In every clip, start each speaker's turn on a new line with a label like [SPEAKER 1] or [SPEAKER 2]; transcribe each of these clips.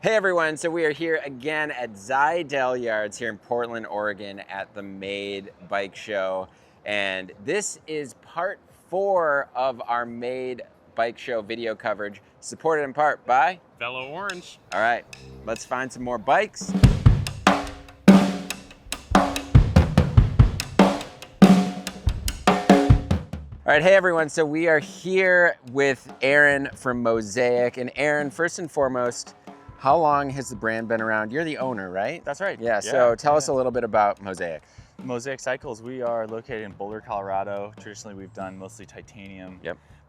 [SPEAKER 1] Hey everyone, so we are here again at Zidell Yards here in Portland, Oregon at the Made Bike Show. And this is part 4 of our Made Bike Show video coverage, supported in part by
[SPEAKER 2] Fellow Orange.
[SPEAKER 1] All right, let's find some more bikes. All right, hey everyone, so we are here with Aaron from Mosaic. And Aaron, first and foremost, how long has the brand been around? You're the owner, right?
[SPEAKER 3] That's right.
[SPEAKER 1] Yeah, so tell us a little bit about Mosaic.
[SPEAKER 3] Mosaic Cycles, we are located in Boulder, Colorado. Traditionally, we've done mostly titanium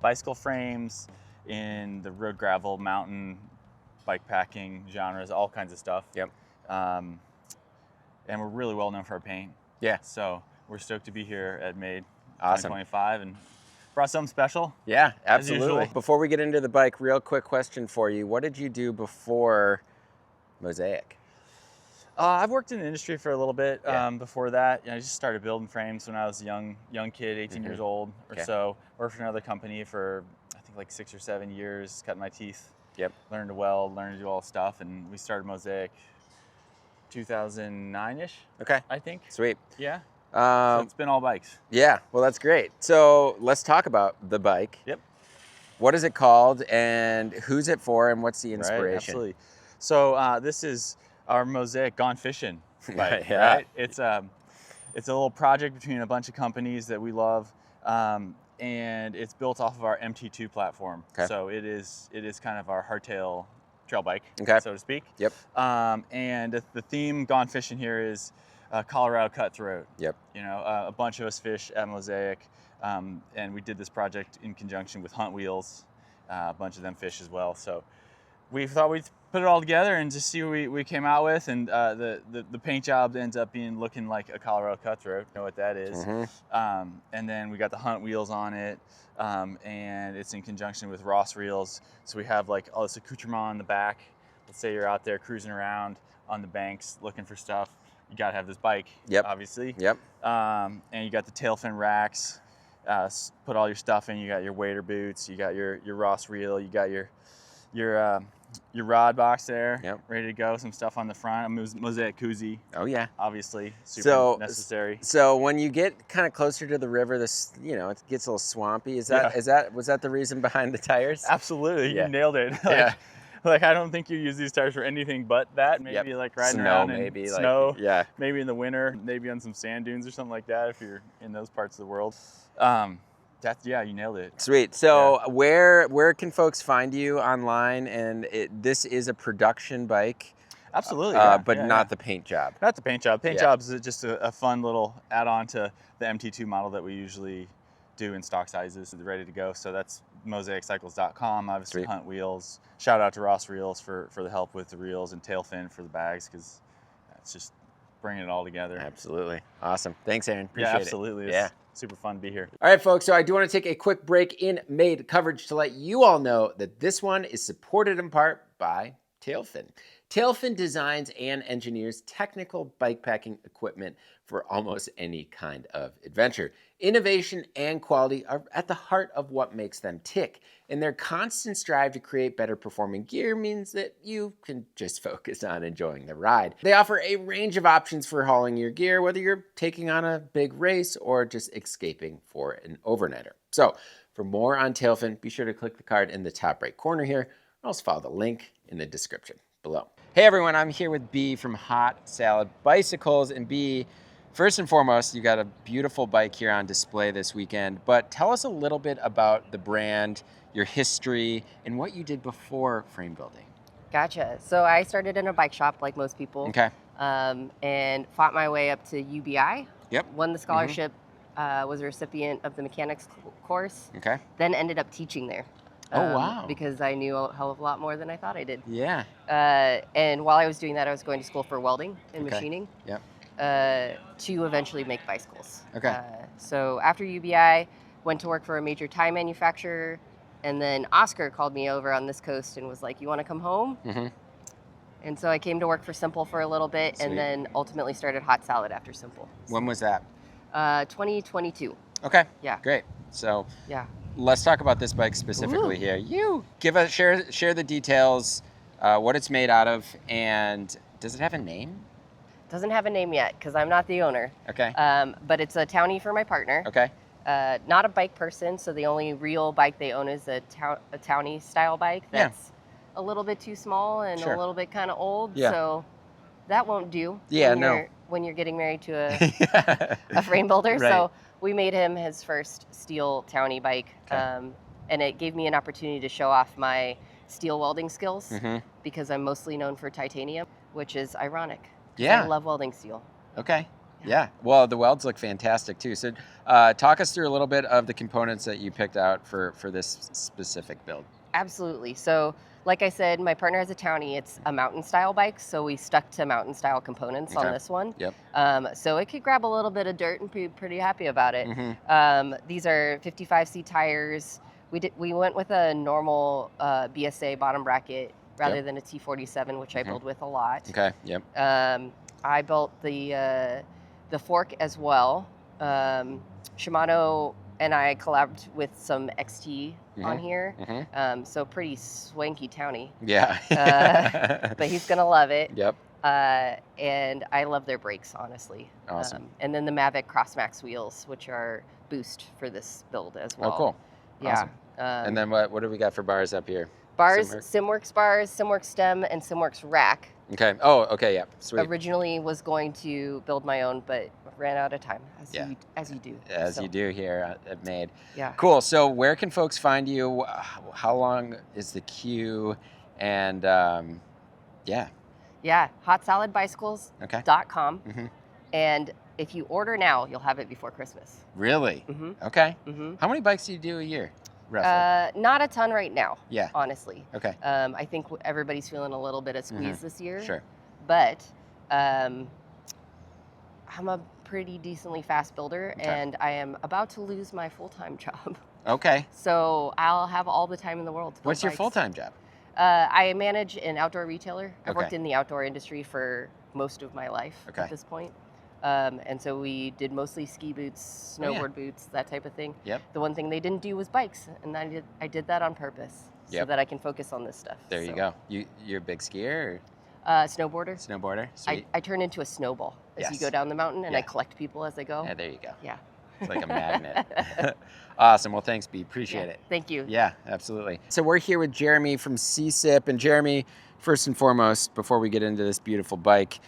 [SPEAKER 3] bicycle frames in the road, gravel, mountain, bike packing genres, all kinds of stuff. And we're really well known for our paint. So we're stoked to be here at Made 2025 and brought something special.
[SPEAKER 1] Yeah, absolutely. Before we get into the bike, real quick question for you. What did you do before Mosaic?
[SPEAKER 3] I've worked in the industry for a little bit before that. I just started building frames when I was a young kid, 18 years old or so. Worked for another company for, I think, like 6 or 7 years, cut my teeth. Learned to weld, learned to do all the stuff, and we started Mosaic 2009-ish, I think.
[SPEAKER 1] Sweet.
[SPEAKER 3] Yeah. So it's been all bikes.
[SPEAKER 1] Yeah, well, that's great. So let's talk about the bike. What is it called, and who's it for, and what's the inspiration?
[SPEAKER 3] Right, absolutely. So this is our Mosaic Gone Fishing bike. Right? It's a little project between a bunch of companies that we love, and it's built off of our MT2 platform. So it is kind of our hardtail trail bike, so to speak. And the theme Gone Fishing here is Colorado cutthroat. You know, a bunch of us fish at Mosaic, and we did this project in conjunction with Hunt Wheels. A bunch of them fish as well. So we thought we'd put it all together and just see what we came out with. And the paint job ends up looking like a Colorado cutthroat. You know what that is. And then we got the Hunt Wheels on it, and it's in conjunction with Ross reels. So we have like all this accoutrement on the back. Let's say you're out there cruising around on the banks looking for stuff. You gotta have this bike, obviously. And you got the tail fin racks. Put all your stuff in. You got your wader boots. You got your Ross reel. You got your rod box there, ready to go. Some stuff on the front. A Mosaic koozie. Obviously, super necessary.
[SPEAKER 1] So when you get kind of closer to the river, this it gets a little swampy. Was that the reason behind the tires?
[SPEAKER 3] Absolutely, you nailed it. Like I don't think you use these tires for anything but that. Maybe like riding around in snow. Maybe in the winter. Maybe on some sand dunes or something like that if you're in those parts of the world. You nailed it.
[SPEAKER 1] Sweet. So where can folks find you online? And this is a production bike.
[SPEAKER 3] Absolutely.
[SPEAKER 1] But not the paint job.
[SPEAKER 3] Not the paint job. Paint job is just a fun little add-on to the MT2 model that we usually do in stock sizes, ready to go. So that's mosaiccycles.com. Obviously, Hunt Wheels. Shout out to Ross Reels for the help with the reels and tail fin for the bags, because it's just bringing it all together.
[SPEAKER 1] Absolutely. Awesome. Thanks, Aaron. Appreciate it.
[SPEAKER 3] Absolutely. It's super fun to be here.
[SPEAKER 1] All right, folks. So I do want to take a quick break in Made coverage to let you all know that this one is supported in part by Tailfin. Tailfin designs and engineers technical bikepacking equipment for almost any kind of adventure. Innovation and quality are at the heart of what makes them tick, and their constant strive to create better performing gear means that you can just focus on enjoying the ride. They offer a range of options for hauling your gear, whether you're taking on a big race or just escaping for an overnighter. So for more on Tailfin, be sure to click the card in the top right corner here, or else follow the link in the description below. Hey everyone, I'm here with B from Hot Salad Bicycles. And B, first and foremost, you got a beautiful bike here on display this weekend, but tell us a little bit about the brand, your history, and what you did before frame building.
[SPEAKER 4] Gotcha. So I started in a bike shop like most people. And fought my way up to UBI. Won the scholarship, was a recipient of the mechanics course. Then ended up teaching there. Because I knew a hell of a lot more than I thought I did. And while I was doing that, I was going to school for welding and machining to eventually make bicycles. So after UBI, went to work for a major tie manufacturer, and then Oscar called me over on this coast and was like, "You want to come home?" And so I came to work for Simple for a little bit, and then ultimately started Hot Salad after Simple.
[SPEAKER 1] When was that?
[SPEAKER 4] 2022.
[SPEAKER 1] Great. So let's talk about this bike specifically here. You share the details what it's made out of, and does it have a name?
[SPEAKER 4] Doesn't have a name yet because I'm not the owner.
[SPEAKER 1] Okay.
[SPEAKER 4] But it's a townie for my partner.
[SPEAKER 1] Okay.
[SPEAKER 4] Not a bike person, so the only real bike they own is a townie style bike that's a little bit too small and a little bit kind of old.
[SPEAKER 1] Yeah.
[SPEAKER 4] So that won't do.
[SPEAKER 1] Yeah,
[SPEAKER 4] when you're getting married to a frame builder.
[SPEAKER 1] Right.
[SPEAKER 4] So we made him his first steel townie bike,
[SPEAKER 1] Okay.
[SPEAKER 4] and it gave me an opportunity to show off my steel welding skills
[SPEAKER 1] Mm-hmm.
[SPEAKER 4] because I'm mostly known for titanium, which is ironic.
[SPEAKER 1] Yeah.
[SPEAKER 4] I love welding steel.
[SPEAKER 1] Okay. Yeah. Well, the welds look fantastic too. So talk us through a little bit of the components that you picked out for this specific build.
[SPEAKER 4] Absolutely. So like I said, my partner has a townie. It's a mountain style bike, so we stuck to mountain style components on this one.
[SPEAKER 1] Yep.
[SPEAKER 4] So it could grab a little bit of dirt and be pretty happy about it.
[SPEAKER 1] Mm-hmm.
[SPEAKER 4] These are 55C tires. We went with a normal BSA bottom bracket rather than a T47, which I build with a lot.
[SPEAKER 1] Okay. Yep.
[SPEAKER 4] I built the fork as well. Shimano and I collabed with some XT on here.
[SPEAKER 1] Mm-hmm.
[SPEAKER 4] So pretty swanky townie.
[SPEAKER 1] Yeah.
[SPEAKER 4] But he's gonna love it.
[SPEAKER 1] Yep.
[SPEAKER 4] And I love their brakes, honestly.
[SPEAKER 1] Awesome.
[SPEAKER 4] And then the Mavic Crossmax wheels, which are boost for this build as well.
[SPEAKER 1] Oh, cool.
[SPEAKER 4] Yeah.
[SPEAKER 1] Awesome. And then what do we got for bars up here?
[SPEAKER 4] Bars, Simworks bars, Simworks stem, and Simworks rack.
[SPEAKER 1] Okay. Oh, okay. Yeah. Sweet.
[SPEAKER 4] Originally was going to build my own, but ran out of time, as you do.
[SPEAKER 1] As you do here at Made.
[SPEAKER 4] Yeah.
[SPEAKER 1] Cool. So where can folks find you? How long is the queue? And yeah.
[SPEAKER 4] hotsaladbicycles.com.
[SPEAKER 1] Mm-hmm.
[SPEAKER 4] And if you order now, you'll have it before Christmas.
[SPEAKER 1] Really?
[SPEAKER 4] Mm-hmm.
[SPEAKER 1] Okay.
[SPEAKER 4] Mm-hmm.
[SPEAKER 1] How many bikes do you do a year, roughly?
[SPEAKER 4] Not a ton right now.
[SPEAKER 1] Yeah.
[SPEAKER 4] Honestly.
[SPEAKER 1] Okay.
[SPEAKER 4] I think everybody's feeling a little bit of squeeze this year.
[SPEAKER 1] Sure.
[SPEAKER 4] But I'm a pretty decently fast builder, and I am about to lose my full-time job.
[SPEAKER 1] Okay.
[SPEAKER 4] So I'll have all the time in the world to build
[SPEAKER 1] What's your
[SPEAKER 4] bikes.
[SPEAKER 1] full-time job?
[SPEAKER 4] I manage an outdoor retailer. I've
[SPEAKER 1] Okay.
[SPEAKER 4] worked in the outdoor industry for most of my life at this point. And so we did mostly ski boots, snowboard boots, that type of thing.
[SPEAKER 1] Yep.
[SPEAKER 4] The one thing they didn't do was bikes, and I did that on purpose so that I can focus on this stuff.
[SPEAKER 1] There you go. You're a big skier or
[SPEAKER 4] snowboarder.
[SPEAKER 1] snowboarder? Sweet.
[SPEAKER 4] I turn into a snowball as you go down the mountain, and I collect people as I go.
[SPEAKER 1] Yeah, there you go.
[SPEAKER 4] Yeah.
[SPEAKER 1] It's like a magnet. Awesome. Well, thanks, B. Appreciate it.
[SPEAKER 4] Thank you.
[SPEAKER 1] Yeah, absolutely. So we're here with Jeremy from Sycip. And Jeremy, first and foremost, before we get into this beautiful bike,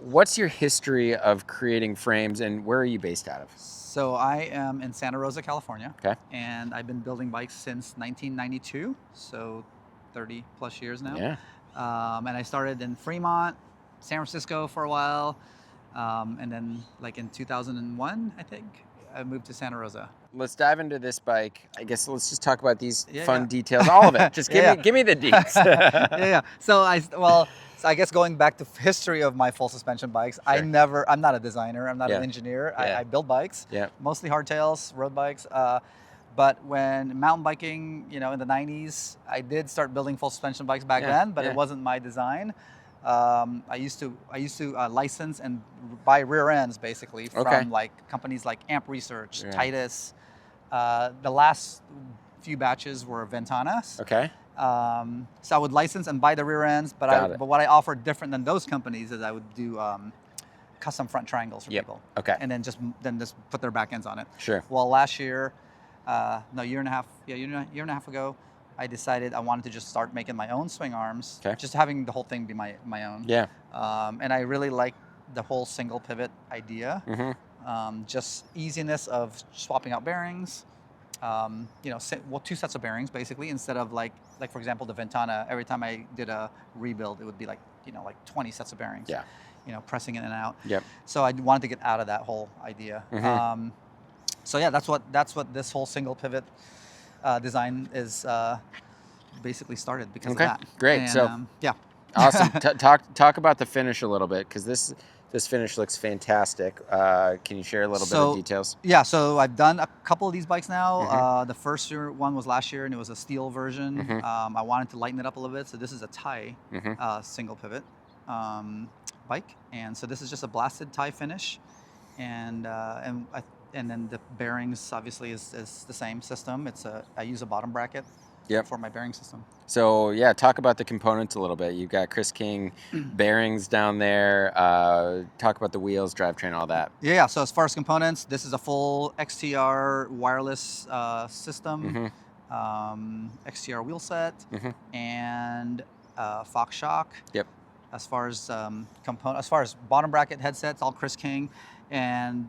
[SPEAKER 1] what's your history of creating frames and where are you based out of?
[SPEAKER 2] So I am in Santa Rosa, California.
[SPEAKER 1] Okay.
[SPEAKER 2] And I've been building bikes since 1992, so 30 plus years now.
[SPEAKER 1] Yeah.
[SPEAKER 2] And I started in Fremont, San Francisco for a while. And then like in 2001, I think, I moved to Santa Rosa.
[SPEAKER 1] Let's dive into this bike. I guess let's just talk about these fun details, all of it. Just give me the deets.
[SPEAKER 2] So I guess going back to history of my full suspension bikes, I'm not a designer, I'm not an engineer. I build bikes, mostly hardtails, road bikes. But when mountain biking, in the 90s, I did start building full suspension bikes back then, but it wasn't my design. I used to license and buy rear ends basically from like companies like Amp Research, Titus. The last few batches were Ventanas.
[SPEAKER 1] Okay.
[SPEAKER 2] So I would license and buy the rear ends, but what I offered different than those companies is I would do custom front triangles for people.
[SPEAKER 1] Okay.
[SPEAKER 2] And then just put their back ends on it.
[SPEAKER 1] Sure.
[SPEAKER 2] Well, last year, year and a half ago, I decided I wanted to just start making my own swing arms, just having the whole thing be my own.
[SPEAKER 1] Yeah.
[SPEAKER 2] And I really like the whole single pivot idea.
[SPEAKER 1] Mm-hmm.
[SPEAKER 2] Just easiness of swapping out bearings. Two sets of bearings basically, instead of like for example the Ventana. Every time I did a rebuild, it would be like 20 sets of bearings.
[SPEAKER 1] Yeah.
[SPEAKER 2] Pressing in and out.
[SPEAKER 1] Yep.
[SPEAKER 2] So I wanted to get out of that whole idea.
[SPEAKER 1] Mm-hmm.
[SPEAKER 2] That's what this whole single pivot design is basically started because of that.
[SPEAKER 1] Great.
[SPEAKER 2] And,
[SPEAKER 1] Awesome. Talk about the finish a little bit, because this finish looks fantastic. Can you share a little bit of details?
[SPEAKER 2] Yeah, so I've done a couple of these bikes now. Mm-hmm. The first one was last year, and it was a steel version. Mm-hmm. I wanted to lighten it up a little bit, so this is a tie single pivot bike, and so this is just a blasted tie finish, and then the bearings obviously is the same system. I use a bottom bracket for my bearing system.
[SPEAKER 1] So yeah, talk about the components a little bit. You've got Chris King bearings down there. Talk about the wheels, drivetrain, all that.
[SPEAKER 2] Yeah. So as far as components, this is a full XTR wireless system, XTR wheel set, and Fox shock.
[SPEAKER 1] Yep.
[SPEAKER 2] As far as as far as bottom bracket headsets, all Chris King, and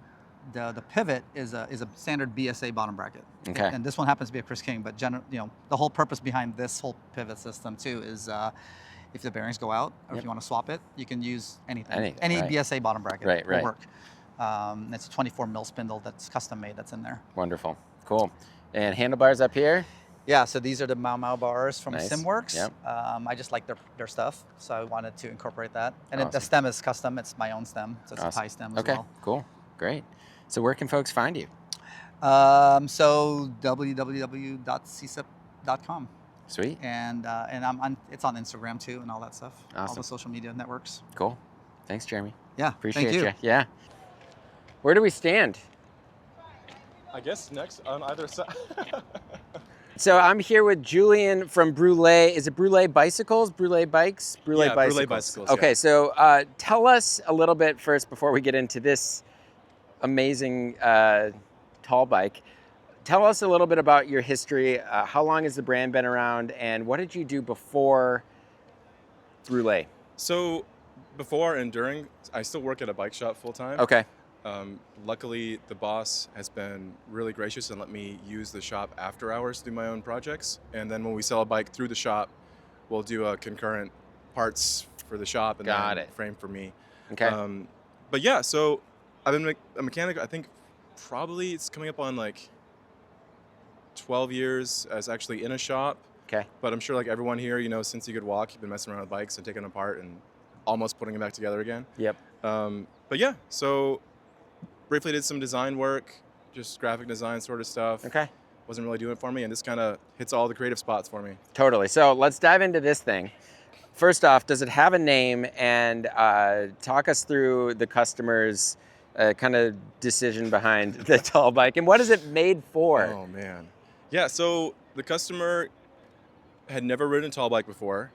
[SPEAKER 2] the pivot is a standard BSA bottom bracket.
[SPEAKER 1] Okay.
[SPEAKER 2] And this one happens to be a Chris King, but the whole purpose behind this whole pivot system too is if the bearings go out or if you want to swap it, you can use anything. Any BSA bottom bracket will work. It's a 24 mil spindle that's custom made that's in there.
[SPEAKER 1] Wonderful. Cool. And handlebars up here?
[SPEAKER 2] Yeah, so these are the Mau bars from SimWorks.
[SPEAKER 1] Yep.
[SPEAKER 2] I just like their stuff, so I wanted to incorporate that. And the stem is custom. It's my own stem, so it's a tie stem as well.
[SPEAKER 1] Okay, cool. Great. So where can folks find you?
[SPEAKER 2] So www.Sycip.com.
[SPEAKER 1] Sweet.
[SPEAKER 2] And it's on Instagram too and all that stuff.
[SPEAKER 1] Awesome.
[SPEAKER 2] All the social media networks.
[SPEAKER 1] Cool. Thanks, Jeremy.
[SPEAKER 2] Yeah.
[SPEAKER 1] Appreciate
[SPEAKER 2] thank
[SPEAKER 1] you. Yeah. Where do we stand?
[SPEAKER 5] I guess next on either side.
[SPEAKER 1] So I'm here with Julian from Brûlé. Is it Brûlé Bicycles? Brûlé Bikes?
[SPEAKER 5] Brûlé Bicycles. Brûlé Bicycles.
[SPEAKER 1] Okay, so tell us a little bit first before we get into this amazing tall bike. Tell us a little bit about your history. How long has the brand been around, and what did you do before Brûlé?
[SPEAKER 5] So before and during, I still work at a bike shop full time.
[SPEAKER 1] Okay.
[SPEAKER 5] Luckily, the boss has been really gracious and let me use the shop after hours to do my own projects. And then when we sell a bike through the shop, we'll do a concurrent parts for the shop and then frame for me.
[SPEAKER 1] Okay.
[SPEAKER 5] But yeah, so I've been a mechanic, I think probably it's coming up on like 12 years as actually in a shop.
[SPEAKER 1] Okay.
[SPEAKER 5] But I'm sure like everyone here, since you could walk, you've been messing around with bikes and taking them apart and almost putting them back together again.
[SPEAKER 1] Yep.
[SPEAKER 5] But yeah, so briefly did some design work, just graphic design sort of stuff.
[SPEAKER 1] Okay.
[SPEAKER 5] Wasn't really doing it for me, and this kind of hits all the creative spots for me.
[SPEAKER 1] Totally. So let's dive into this thing. First off, does it have a name? And talk us through the customer's kind of decision behind the tall bike, and what is it made for?
[SPEAKER 5] Oh man. Yeah, so the customer had never ridden a tall bike before.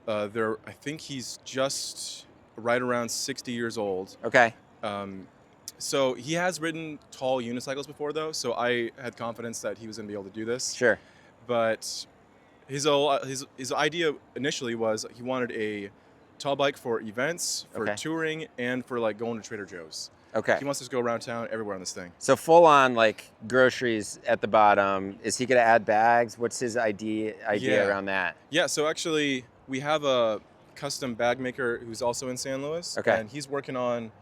[SPEAKER 5] I think he's just right around 60 years old.
[SPEAKER 1] Okay.
[SPEAKER 5] So he has ridden tall unicycles before though, so I had confidence that he was going to be able to do this.
[SPEAKER 1] Sure.
[SPEAKER 5] But his idea initially was he wanted a tall bike for events, for touring, and for like going to Trader Joe's.
[SPEAKER 1] Okay.
[SPEAKER 5] He wants us to go around town everywhere on this thing.
[SPEAKER 1] So full on like groceries at the bottom. Is he going to add bags? What's his idea around that?
[SPEAKER 5] Yeah, so actually we have a custom bag maker who's also in San Luis.
[SPEAKER 1] Okay.
[SPEAKER 5] And he's working on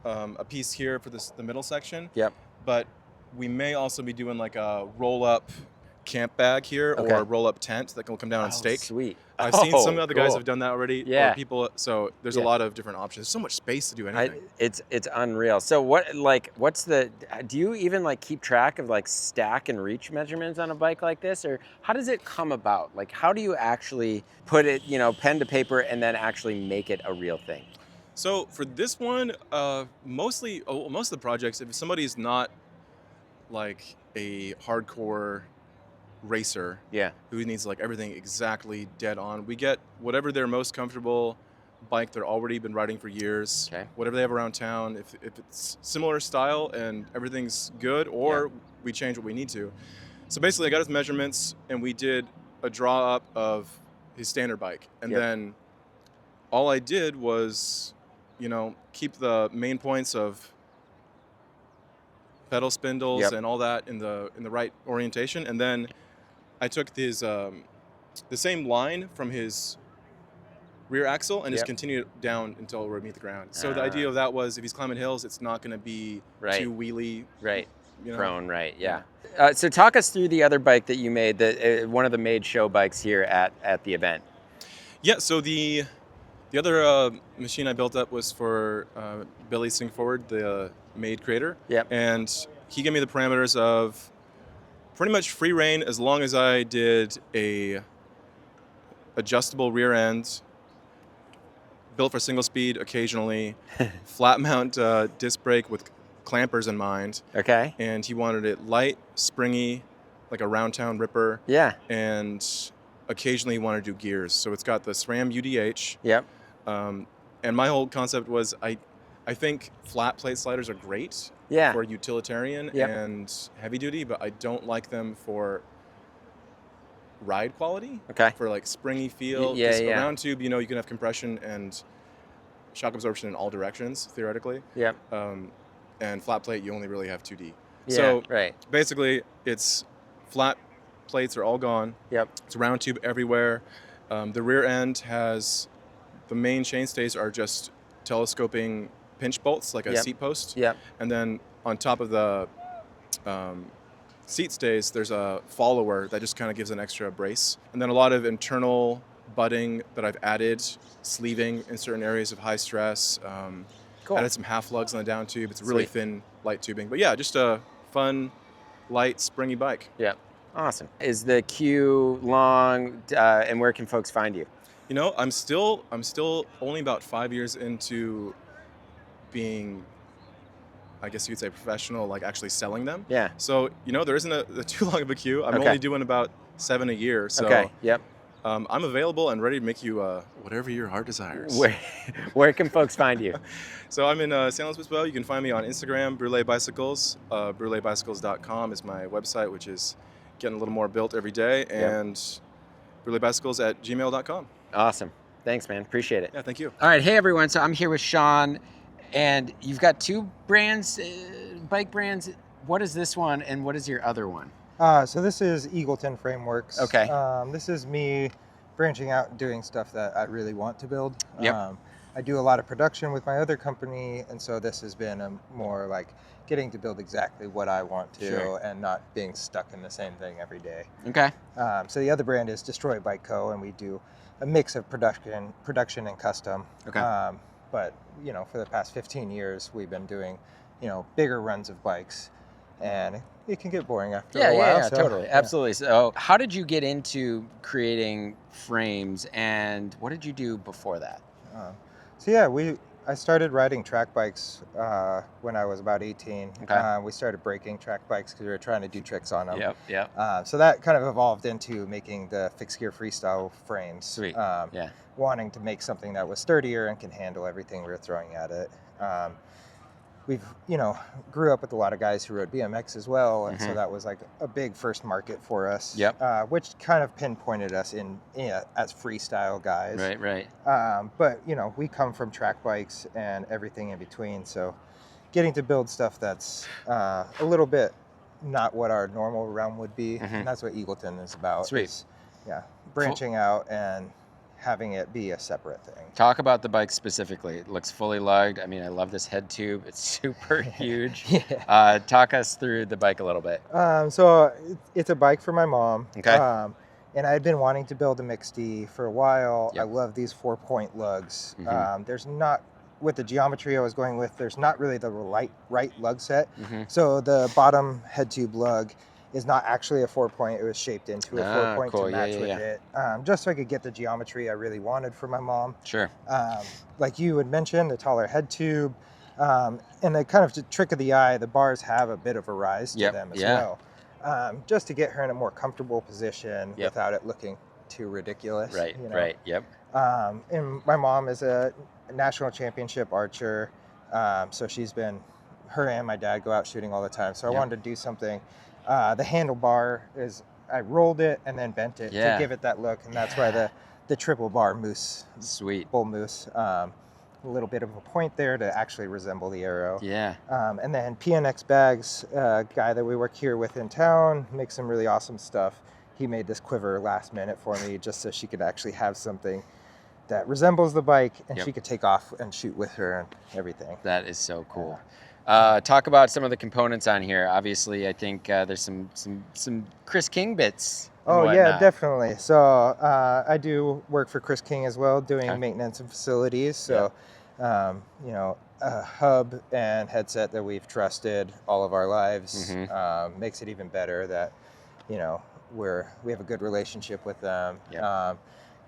[SPEAKER 5] a piece here for the middle section.
[SPEAKER 1] Yep.
[SPEAKER 5] But we may also be doing like a roll-up camp bag here or a roll-up tent that will come down and stake.
[SPEAKER 1] Sweet.
[SPEAKER 5] I've seen some other guys have done that already.
[SPEAKER 1] Yeah.
[SPEAKER 5] Or people, so there's a lot of different options. There's so much space to do anything.
[SPEAKER 1] It's unreal. So do you even like keep track of like stack and reach measurements on a bike like this, or how does it come about? Like how do you actually put it, pen to paper and then actually make it a real thing?
[SPEAKER 5] So for this one, most of the projects, if somebody's not like a hardcore racer who needs like everything exactly dead on, we get whatever their most comfortable bike they're already been riding for years, whatever they have around town, if it's similar style and everything's good, or we change what we need to. So basically I got his measurements and we did a draw up of his standard bike, and then all I did was keep the main points of pedal spindles and all that in the right orientation, and then I took his the same line from his rear axle and just continued it down until we meet the ground. So the idea of that was if he's climbing hills, it's not going to be too wheelie.
[SPEAKER 1] Prone, yeah. So talk us through the other bike that you made, one of the made show bikes here at the event.
[SPEAKER 5] Yeah, so the other machine I built up was for Billy Singford, the Made creator.
[SPEAKER 1] Yep.
[SPEAKER 5] And he gave me the parameters of pretty much free rein as long as I did a adjustable rear end, built for single speed occasionally, flat mount disc brake with clampers in mind.
[SPEAKER 1] Okay.
[SPEAKER 5] And he wanted it light, springy, like a round town ripper.
[SPEAKER 1] Yeah.
[SPEAKER 5] And occasionally you want to do gears. So it's got the SRAM UDH.
[SPEAKER 1] Yep.
[SPEAKER 5] And my whole concept was I think flat plate sliders are great for utilitarian and heavy duty, but I don't like them for ride quality.
[SPEAKER 1] Okay.
[SPEAKER 5] For like springy feel. A round tube, you know, you can have compression and shock absorption in all directions, theoretically.
[SPEAKER 1] Yep.
[SPEAKER 5] And flat plate, you only really have 2D.
[SPEAKER 1] Yeah,
[SPEAKER 5] so
[SPEAKER 1] right.
[SPEAKER 5] Basically, it's flat plates are all gone.
[SPEAKER 1] Yep.
[SPEAKER 5] It's a round tube everywhere. The rear end has, the main chainstays are just telescoping pinch bolts, like a seat post.
[SPEAKER 1] Yep.
[SPEAKER 5] And then on top of the seat stays, there's a follower that just kind of gives an extra brace. And then a lot of internal butting that I've added, sleeving in certain areas of high stress.
[SPEAKER 1] Cool.
[SPEAKER 5] Added some half lugs on the down tube. It's a really thin, light tubing. But yeah, just a fun, light, springy bike.
[SPEAKER 1] Yeah. Awesome. Is the queue long, and where can folks find you?
[SPEAKER 5] You know, I'm still only about 5 years into being, I guess you could say, professional, like actually selling them.
[SPEAKER 1] Yeah.
[SPEAKER 5] So, you know, there isn't a too long of a queue. I'm only doing about 7 a year. So
[SPEAKER 1] okay. Yep.
[SPEAKER 5] I'm available and ready to make you whatever your heart desires.
[SPEAKER 1] Where can folks find you?
[SPEAKER 5] So I'm in San Luis Obispo. You can find me on Instagram, Brûlé Bicycles. BrûléBicycles.com is my website, which is getting a little more built every day. And BrûléBicycles@gmail.com.
[SPEAKER 1] Awesome. Thanks, man. Appreciate it.
[SPEAKER 5] Yeah, thank you.
[SPEAKER 1] All right. Hey, everyone. So I'm here with Sean, and you've got two brands, bike brands. What is this one, and what is your other one?
[SPEAKER 6] So this is Eagleton Frameworks.
[SPEAKER 1] Okay.
[SPEAKER 6] This is me branching out and doing stuff that I really want to build.
[SPEAKER 1] Yep.
[SPEAKER 6] I do a lot of production with my other company, and so this has been a more like getting to build exactly what I want to and not being stuck in the same thing every day.
[SPEAKER 1] Okay.
[SPEAKER 6] So the other brand is Destroy Bike Co., and we do a mix of production and custom.
[SPEAKER 1] Okay.
[SPEAKER 6] But, you know, for the past 15 years, we've been doing, you know, bigger runs of bikes, and it can get boring after a while.
[SPEAKER 1] Yeah, totally. Absolutely. So how did you get into creating frames, and what did you do before that?
[SPEAKER 6] I started riding track bikes when I was about 18.
[SPEAKER 1] Okay.
[SPEAKER 6] We started breaking track bikes because we were trying to do tricks on them.
[SPEAKER 1] Yep.
[SPEAKER 6] So that kind of evolved into making the fixed gear freestyle frames.
[SPEAKER 1] Sweet.
[SPEAKER 6] Wanting to make something that was sturdier and can handle everything we were throwing at it. We've, you know, grew up with a lot of guys who rode BMX as well, and so that was like a big first market for us.
[SPEAKER 1] Yep.
[SPEAKER 6] Which kind of pinpointed us in as freestyle guys.
[SPEAKER 1] Right.
[SPEAKER 6] But you know, we come from track bikes and everything in between, so getting to build stuff that's a little bit not what our normal realm would be, and that's what Eagleton is about.
[SPEAKER 1] Sweet.
[SPEAKER 6] Branching out and having it be a separate thing.
[SPEAKER 1] Talk about the bike specifically. It looks fully lugged. I mean, I love this head tube. It's super huge. Talk us through the bike a little bit.
[SPEAKER 6] So it's a bike for my mom.
[SPEAKER 1] Okay.
[SPEAKER 6] And I had been wanting to build a mixed D for a while.
[SPEAKER 1] Yep.
[SPEAKER 6] I love these 4-point lugs. There's not, with the geometry I was going with, there's not really the right lug set. So the bottom head tube lug is not actually a 4-point. It was shaped into a 4-point to match with it. Just so I could get the geometry I really wanted for my mom.
[SPEAKER 1] Sure.
[SPEAKER 6] Like you had mentioned, the taller head tube. And the kind of the trick of the eye, the bars have a bit of a rise to them as well. Just to get her in a more comfortable position without it looking too ridiculous.
[SPEAKER 1] Right,
[SPEAKER 6] you know?
[SPEAKER 1] right, yep.
[SPEAKER 6] And my mom is a national championship archer. So she's been, her and my dad go out shooting all the time. So I wanted to do something. The handlebar is, I rolled it and then bent it to give it that look. And that's why the triple bar moose, bull moose, a little bit of a point there to actually resemble the arrow. And then PNX Bags, a guy that we work here with in town, makes some really awesome stuff. He made this quiver last minute for me just so she could actually have something that resembles the bike and she could take off and shoot with her and everything.
[SPEAKER 1] That is so cool. Talk about some of the components on here. Obviously, I think there's some Chris King bits.
[SPEAKER 6] Oh yeah, definitely. So I do work for Chris King as well, doing maintenance and facilities. So you know, a hub and headset that we've trusted all of our lives makes it even better that, you know, we have a good relationship with them.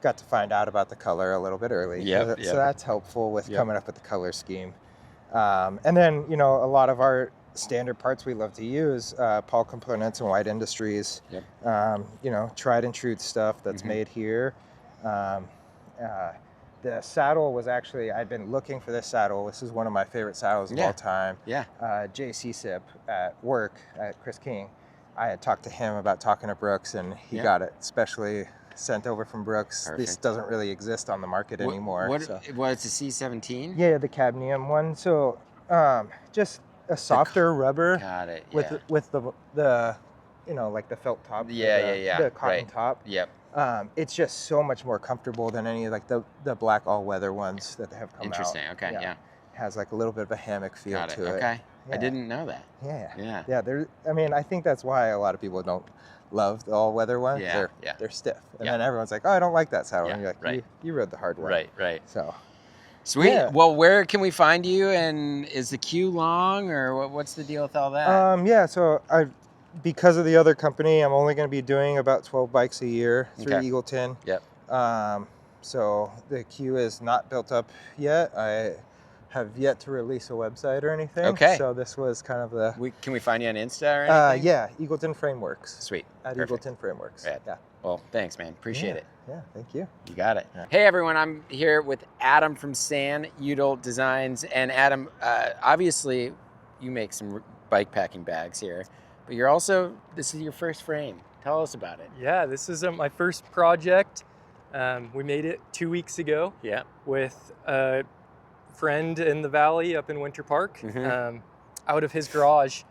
[SPEAKER 6] Got to find out about the color a little bit early. So that's helpful with coming up with the color scheme. And then, you know, a lot of our standard parts we love to use, Paul Components and White Industries. Yep. You know, tried and true stuff that's made here. The saddle was actually, I'd been looking for this saddle. This is one of my favorite saddles of all time. Yeah. Sycip at work at Chris King. I had talked to him about talking to Brooks, and he got it specially sent over from Brooks. Perfect. This doesn't really exist on the market anymore.
[SPEAKER 1] What was the C17?
[SPEAKER 6] Yeah, the cadmium one. So just a softer rubber.
[SPEAKER 1] Got it.
[SPEAKER 6] Yeah. With the you know, like the felt top. The cotton top.
[SPEAKER 1] Yep.
[SPEAKER 6] It's just so much more comfortable than any like the black all-weather ones that have come out.
[SPEAKER 1] Interesting. Okay. Yeah.
[SPEAKER 6] Has like a little bit of a hammock feel to it.
[SPEAKER 1] Okay.
[SPEAKER 6] Yeah.
[SPEAKER 1] I didn't know that.
[SPEAKER 6] Yeah. I mean, I think that's why a lot of people don't love the all-weather ones. They're stiff, and then everyone's like, "Oh, I don't like that saddle." And you're like, "You rode the hard one."
[SPEAKER 1] Right.
[SPEAKER 6] So.
[SPEAKER 1] Sweet. Yeah. Well, where can we find you? And is the queue long, or what's the deal with all that?
[SPEAKER 6] So because of the other company, I'm only going to be doing about 12 bikes a year through Eagleton.
[SPEAKER 1] Yep.
[SPEAKER 6] So the queue is not built up yet. I have yet to release a website or anything.
[SPEAKER 1] Okay.
[SPEAKER 6] So this was kind of the...
[SPEAKER 1] Can we find you on Insta or anything?
[SPEAKER 6] Yeah, Eagleton Frameworks.
[SPEAKER 1] Sweet.
[SPEAKER 6] At
[SPEAKER 1] Perfect.
[SPEAKER 6] Eagleton Frameworks.
[SPEAKER 1] Rad. Yeah. Well, thanks, man. Appreciate it.
[SPEAKER 6] Yeah, thank you.
[SPEAKER 1] You got it. Yeah. Hey, everyone. I'm here with Adam from Util Designs. And Adam, obviously, you make some bike packing bags here. But you're also, this is your first frame. Tell us about it.
[SPEAKER 7] Yeah, this is my first project. We made it 2 weeks ago with a friend in the valley up in Winter Park, out of his garage.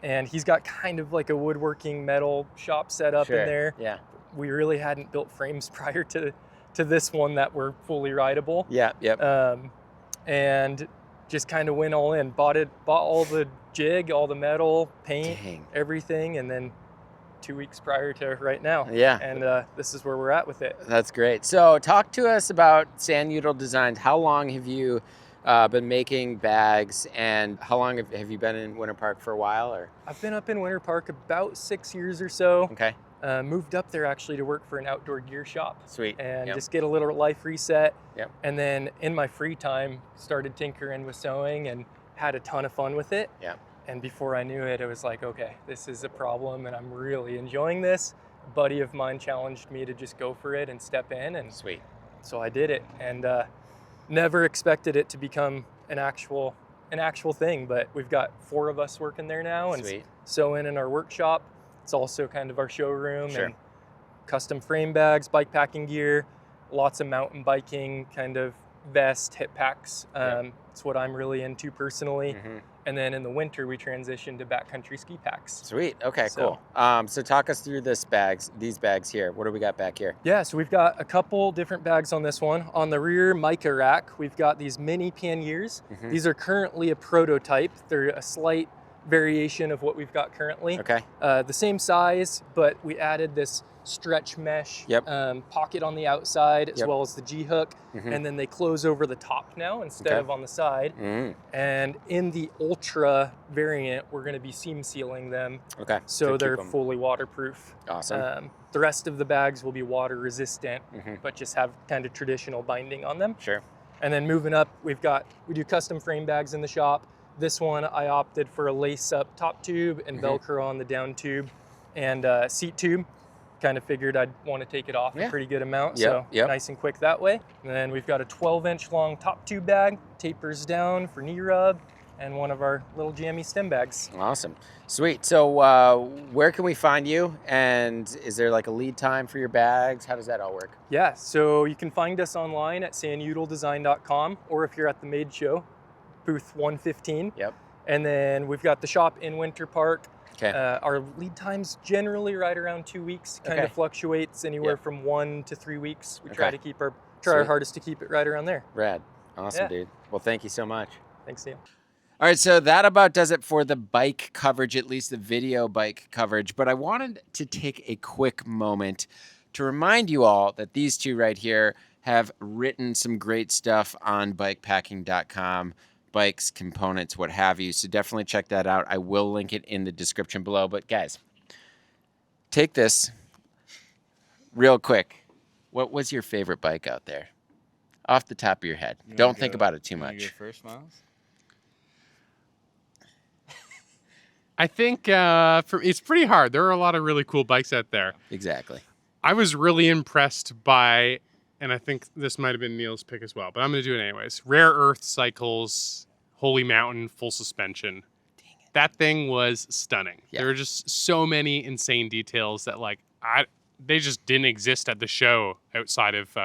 [SPEAKER 7] And he's got kind of like a woodworking metal shop set up in there. Yeah. We really hadn't built frames prior to this one that were fully rideable.
[SPEAKER 1] Yeah, yep.
[SPEAKER 7] And just kind of went all in. Bought all the jig, all the metal, paint, everything, and then 2 weeks prior to right now.
[SPEAKER 1] Yeah.
[SPEAKER 7] And this is where we're at with it.
[SPEAKER 1] That's great. So talk to us about Util Designs. How long have you been making bags, and how long have you been in Winter Park? For a while, or?
[SPEAKER 7] I've been up in Winter Park about 6 years or so.
[SPEAKER 1] Okay.
[SPEAKER 7] Moved up there actually to work for an outdoor gear shop.
[SPEAKER 1] Sweet.
[SPEAKER 7] And just get a little life reset.
[SPEAKER 1] Yep.
[SPEAKER 7] And then in my free time, started tinkering with sewing and had a ton of fun with it.
[SPEAKER 1] Yeah.
[SPEAKER 7] And before I knew it, it was like, okay, this is a problem and I'm really enjoying this. A buddy of mine challenged me to just go for it and step in. And
[SPEAKER 1] sweet.
[SPEAKER 7] So I did it, and never expected it to become an actual thing, but we've got 4 of us working there now and sewing in our workshop. It's also kind of our showroom and custom frame bags, bike packing gear, lots of mountain biking kind of vest, hip packs. It's what I'm really into personally. And then in the winter, we transitioned to backcountry ski packs.
[SPEAKER 1] Sweet. Okay, cool. So talk us through these bags here. What do we got back here?
[SPEAKER 7] Yeah, so we've got a couple different bags on this one. On the rear mica rack, we've got these mini panniers. These are currently a prototype. They're a slight variation of what we've got currently.
[SPEAKER 1] Okay.
[SPEAKER 7] The same size, but we added this stretch mesh pocket on the outside as well as the G-hook, and then they close over the top now instead of on the side. And in the Ultra variant, we're going to be seam sealing them, so they're fully waterproof.
[SPEAKER 1] Awesome.
[SPEAKER 7] The rest of the bags will be water resistant, but just have kind of traditional binding on them.
[SPEAKER 1] Sure.
[SPEAKER 7] And then moving up, we do custom frame bags in the shop. This one, I opted for a lace-up top tube and Velcro on the down tube and seat tube. Kind of figured I'd want to take it off a pretty good amount, so nice and quick that way. And then we've got a 12-inch long top tube bag, tapers down for knee rub, and one of our little jammy stem bags.
[SPEAKER 1] Awesome. Sweet. So where can we find you? And is there like a lead time for your bags? How does that all work?
[SPEAKER 7] Yeah, so you can find us online at utildesign.com, or if you're at the Made Show, booth 115.
[SPEAKER 1] Yep.
[SPEAKER 7] And then we've got the shop in Winter Park. Okay. Our lead time's generally right around 2 weeks. Kind of fluctuates anywhere from 1 to 3 weeks. We try to keep our hardest to keep it right around there.
[SPEAKER 1] Rad. Awesome, dude. Well, thank you so much.
[SPEAKER 7] Thanks, Neil.
[SPEAKER 1] All right, so that about does it for the bike coverage, at least the video bike coverage. But I wanted to take a quick moment to remind you all that these two right here have written some great stuff on BIKEPACKING.com. Bikes, components, what have you. So definitely check that out. I will link it in the description below. But guys, take this real quick. What was your favorite bike out there? Off the top of your head. Don't think about it too much.
[SPEAKER 3] Go first, Miles?
[SPEAKER 8] I think it's pretty hard. There are a lot of really cool bikes out there.
[SPEAKER 1] Exactly.
[SPEAKER 8] I was really impressed by, and I think this might have been Neil's pick as well, but I'm going to do it anyways. Rare Earth Cycles Holy Mountain full suspension. That thing was stunning. Yeah. There were just so many insane details that they just didn't exist at the show outside of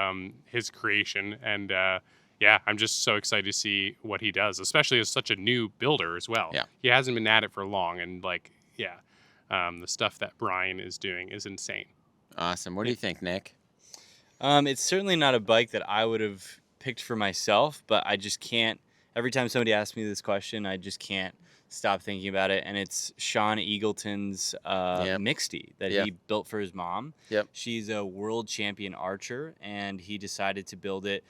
[SPEAKER 8] his creation. And I'm just so excited to see what he does, especially as such a new builder as well. Yeah. He hasn't been at it for long, and the stuff that Brian is doing is insane.
[SPEAKER 1] Awesome. What do you think, Nick?
[SPEAKER 3] It's certainly not a bike that I would have picked for myself, but I just can't. Every time somebody asks me this question, I just can't stop thinking about it. And it's Sean Eagleton's Mixty that he built for his mom. Yep. She's a world champion archer, and he decided to build it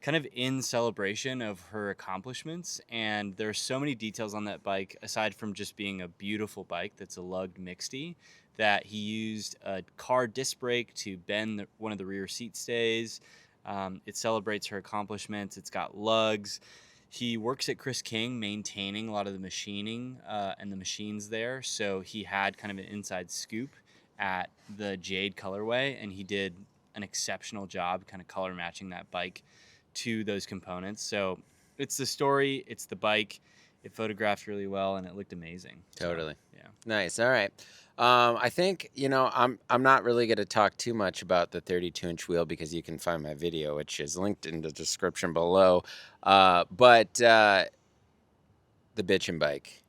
[SPEAKER 3] kind of in celebration of her accomplishments. And there are so many details on that bike, aside from just being a beautiful bike that's a lugged Mixty, that he used a car disc brake to bend one of the rear seat stays. It celebrates her accomplishments. It's got lugs. He works at Chris King maintaining a lot of the machining and the machines there. So he had kind of an inside scoop at the Jade colorway, and he did an exceptional job kind of color matching that bike to those components. So it's the story, it's the bike. It photographed really well, and it looked amazing.
[SPEAKER 1] Totally. So, nice. All right. I think, I'm not really going to talk too much about the 32-inch wheel because you can find my video, which is linked in the description below. But the bitchin' bike,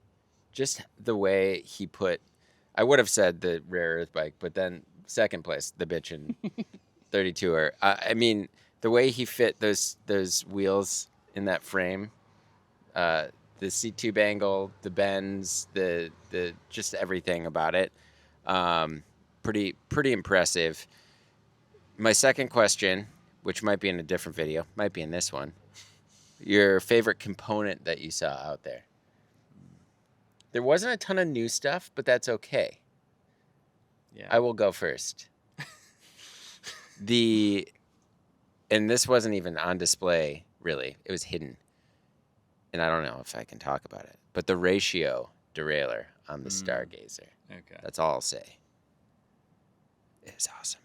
[SPEAKER 1] just the way he put, I would have said the Rare Earth bike, but then second place, the bitchin' 32er. I mean, the way he fit those wheels in that frame, the seat tube angle, the bends, the just everything about it, pretty impressive. My second question, which might be in a different video, might be in this one, your favorite component that you saw out there. There wasn't a ton of new stuff, but that's okay. Yeah, I will go first. And this wasn't even on display, really. It was hidden. And I don't know if I can talk about it, but the ratio derailleur on the Stargazer. Okay. That's all I'll say. It was awesome.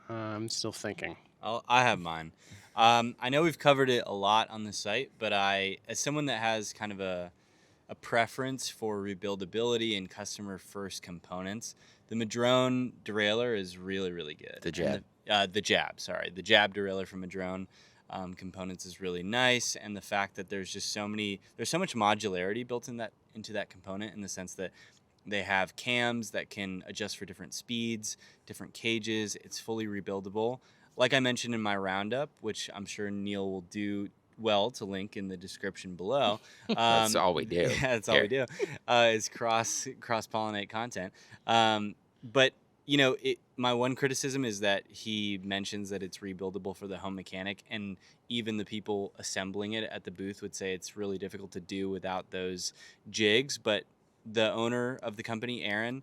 [SPEAKER 8] I'm still thinking.
[SPEAKER 3] I have mine. I know we've covered it a lot on the site, but as someone that has kind of a preference for rebuildability and customer-first components, the Madrone derailleur is really, really good.
[SPEAKER 1] The Jab.
[SPEAKER 3] The Jab derailleur from Madrone. Components is really nice, and the fact that there's so much modularity built into that component, in the sense that they have cams that can adjust for different speeds, different cages. It's fully rebuildable. Like I mentioned in my roundup, which I'm sure Neil will do well to link in the description below.
[SPEAKER 1] That's all we do.
[SPEAKER 3] Yeah, that's all we do. Is cross-pollinate content. But my one criticism is that he mentions that it's rebuildable for the home mechanic, and even the people assembling it at the booth would say it's really difficult to do without those jigs. But the owner of the company, Aaron,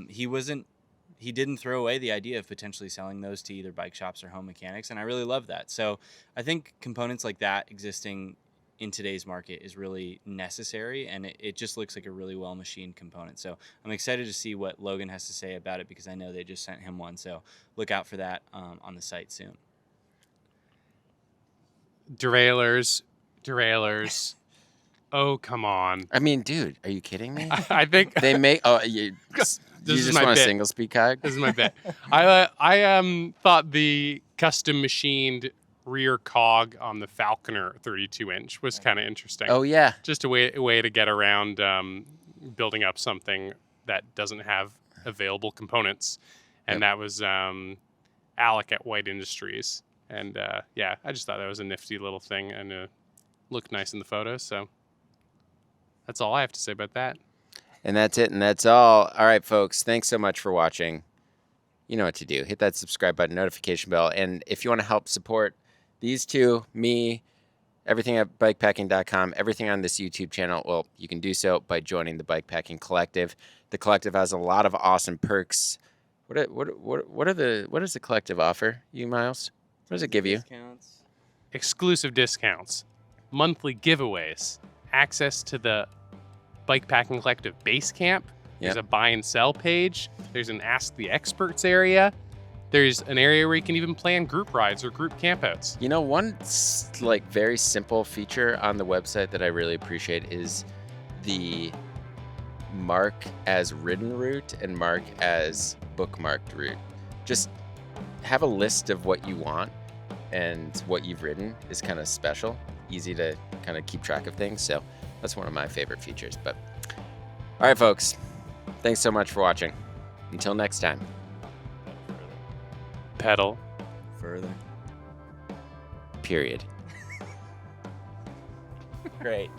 [SPEAKER 3] he didn't throw away the idea of potentially selling those to either bike shops or home mechanics, and I really love that. So I think components like that existing in today's market is really necessary, and it just looks like a really well machined component. So I'm excited to see what Logan has to say about it, because I know they just sent him one. So look out for that on the site soon. Derailleurs.
[SPEAKER 8] Oh, come on.
[SPEAKER 1] I mean, dude, are you kidding me?
[SPEAKER 8] I think
[SPEAKER 1] they make. Oh, you just want a single speed cog?
[SPEAKER 8] This is my bit. I thought the custom machined rear cog on the Falconer 32-inch was kind of interesting.
[SPEAKER 1] Oh yeah,
[SPEAKER 8] just a way to get around building up something that doesn't have available components, and that was Alec at White Industries, and I just thought that was a nifty little thing, and it looked nice in the photos. So that's all I have to say about that.
[SPEAKER 1] And that's it, and that's all. All right, folks, thanks so much for watching. You know what to do. Hit that subscribe button, notification bell, and if you want to help support these two, me, everything at BIKEPACKING.com, everything on this YouTube channel, well, you can do so by joining the Bikepacking Collective. The Collective has a lot of awesome perks. What does the Collective offer you, Miles? What does it give you?
[SPEAKER 8] Exclusive discounts, monthly giveaways, access to the Bikepacking Collective Basecamp. There's a buy and sell page. There's an Ask the Experts area. There's an area where you can even plan group rides or group campouts.
[SPEAKER 1] You know, one like very simple feature on the website that I really appreciate is the mark as ridden route and mark as bookmarked route. Just have a list of what you want and what you've ridden is kind of special, easy to kind of keep track of things. So that's one of my favorite features. But all right, folks, thanks so much for watching. Until next time.
[SPEAKER 8] Pedal
[SPEAKER 1] further. Period. Great.